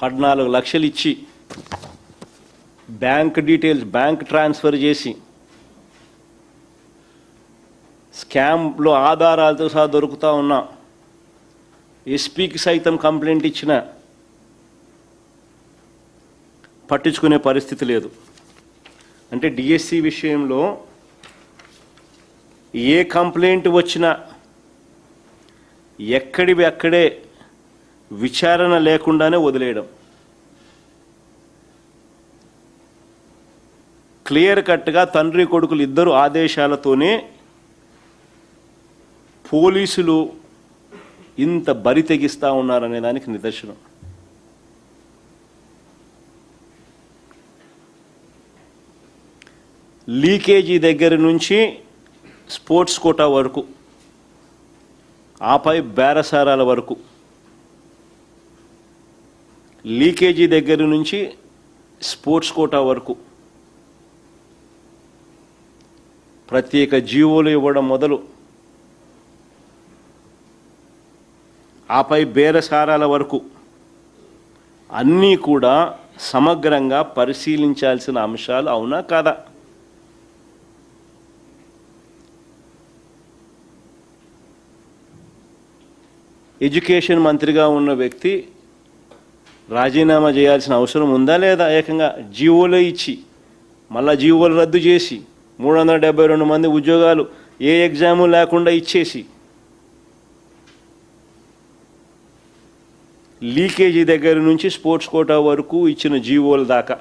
14 లక్షలు ఇచ్చి bank details bank transfer చేసి స్కామ్లో ఆధారాలతో సహా దొరుకుతూ ఉన్న ఎస్పీకి సైతం కంప్లైంట్ ఇచ్చిన పట్టించుకునే పరిస్థితి లేదు. అంటే డిఎస్సి విషయంలో ఏ కంప్లైంట్ వచ్చినా ఎక్కడివి అక్కడే విచారణ లేకుండానే వదిలేయడం, క్లియర్ కట్గా తండ్రి కొడుకులు ఇద్దరు ఆదేశాలతోనే పోలీసులు ఇంత బరి తెగిస్తూ ఉన్నారనే దానికి నిదర్శనం. లీకేజీ దగ్గర నుంచి స్పోర్ట్స్ కోటా వరకు, ఆపై బేరసారాల వరకు, లీకేజీ దగ్గర నుంచి స్పోర్ట్స్ కోటా వరకు ప్రత్యేక జీవోలు ఇవ్వడం మొదలు, ఆపై బేరసారాల వరకు అన్నీ కూడా సమగ్రంగా పరిశీలించాల్సిన అంశాలు. అవునా కాదా? ఎడ్యుకేషన్ మంత్రిగా ఉన్న వ్యక్తి రాజీనామా చేయాల్సిన అవసరం ఉందా లేదా? ఏకంగా జీవోలో ఇచ్చి మళ్ళా జీవోలు రద్దు చేసి 372 మంది ఉద్యోగాలు ఏ ఎగ్జాము లేకుండా ఇచ్చేసి లీకేజీ దగ్గర నుంచి స్పోర్ట్స్ కోటా వరకు ఇచ్చిన జీవోల దాకా,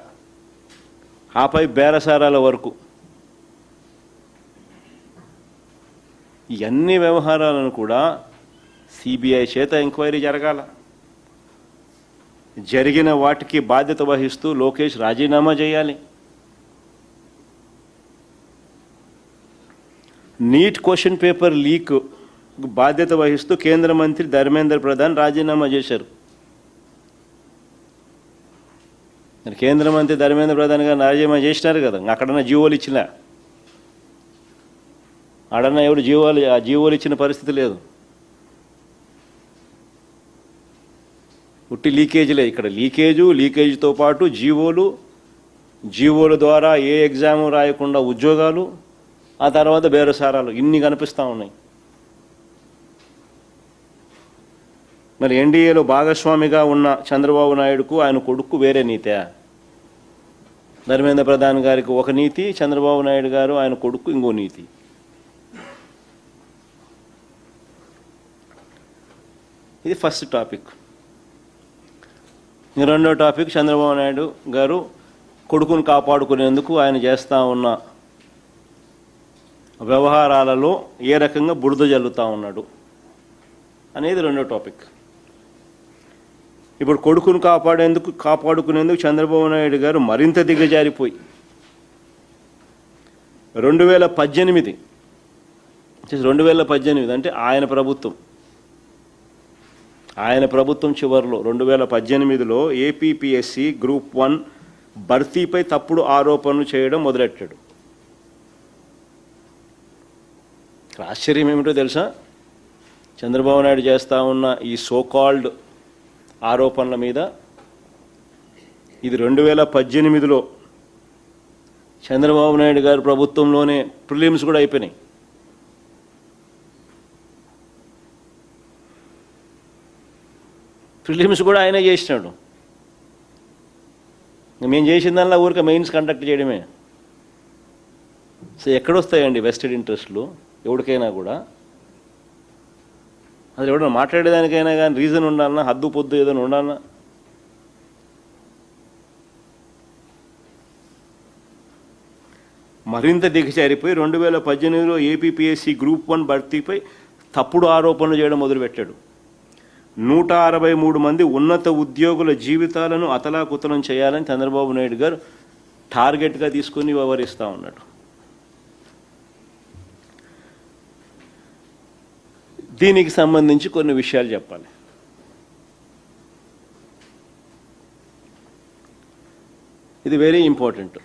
ఆపై బేరసారాల వరకు ఇవన్నీ వ్యవహారాలను కూడా సిబిఐ చేత ఎంక్వైరీ జరగాల. జరిగిన వాటికి బాధ్యత వహిస్తూ లోకేష్ రాజీనామా చేయాలి. నీట్ క్వశ్చన్ పేపర్ లీక్ బాధ్యత వహిస్తూ కేంద్ర మంత్రి ధర్మేంద్ర ప్రధాన్ రాజీనామా చేశారు. కేంద్ర మంత్రి ధర్మేంద్ర ప్రధాన్ గారు రాజీనామా చేసినారు కదా, అక్కడన్నా జీవోలు ఇచ్చినా, ఆడన్నా ఎవడు జీవోలు ఇచ్చిన పరిస్థితి లేదు. ఉట్టి లీకేజీలే. ఇక్కడ లీకేజీతో పాటు జీవోల ద్వారా ఏ ఎగ్జాము రాయకుండా ఉద్యోగాలు, ఆ తర్వాత బేరసారాలు, ఇన్ని కనిపిస్తూ ఉన్నాయి. మరి ఎన్డీఏలో భాగస్వామిగా ఉన్న చంద్రబాబు నాయుడుకు ఆయన కొడుకు వేరే నీతే? ధర్మేంద్ర ప్రధాన్ గారికి ఒక నీతి, చంద్రబాబు నాయుడు గారు ఆయన కొడుకు ఇంకో నీతి. ఇది ఫస్ట్ టాపిక్. రెండో టాపిక్, చంద్రబాబు నాయుడు గారు కొడుకును కాపాడుకునేందుకు ఆయన చేస్తూ ఉన్న వ్యవహారాలలో ఏ రకంగా బురద జల్లుతూ ఉన్నాడు అనేది రెండో టాపిక్. ఇప్పుడు కొడుకును కాపాడుకునేందుకు చంద్రబాబు నాయుడు గారు మరింత దిగజారిపోయి 2018 అంటే ఆయన ప్రభుత్వం చివరిలో 2018లో ఏపీపీఎస్సీ గ్రూప్ 1 భర్తీపై తప్పుడు ఆరోపణలు చేయడం మొదలెట్టాడు. ఆశ్చర్యం ఏమిటో తెలుసా? చంద్రబాబు నాయుడు చేస్తూ ఉన్న ఈ సోకాల్డ్ ఆరోపణల మీద ఇది 2018లో చంద్రబాబు నాయుడు గారి ప్రభుత్వంలోనే ప్రిలిమ్స్ కూడా అయిపోయినాయి. ప్రిలిమ్స్ కూడా ఆయనే చేసినాడు. మేము చేసిందల్లా ఊరికే మెయిన్స్ కండక్ట్ చేయడమే. సో ఎక్కడొస్తాయండి వెస్టెడ్ ఇంట్రెస్ట్లు ఎవరికైనా కూడా? అసలు ఎవడన్నా మాట్లాడేదానికైనా కానీ రీజన్ ఉండాలన్నా, హద్దు పొద్దు ఏదైనా ఉండాలన్నా? మరింత దిగజారిపోయి 2018లో ఏపీపీఎస్సీ గ్రూప్ 1 భర్తీపై తప్పుడు ఆరోపణలు చేయడం మొదలుపెట్టాడు. 163 మంది ఉన్నత ఉద్యోగుల జీవితాలను అతలాకుతలం చేయాలని చంద్రబాబు నాయుడు గారు టార్గెట్గా తీసుకొని వ్యవహరిస్తూ ఉన్నాడు. దీనికి సంబంధించి కొన్ని విషయాలు చెప్పాలి. ఇది వెరీ ఇంపార్టెంట్.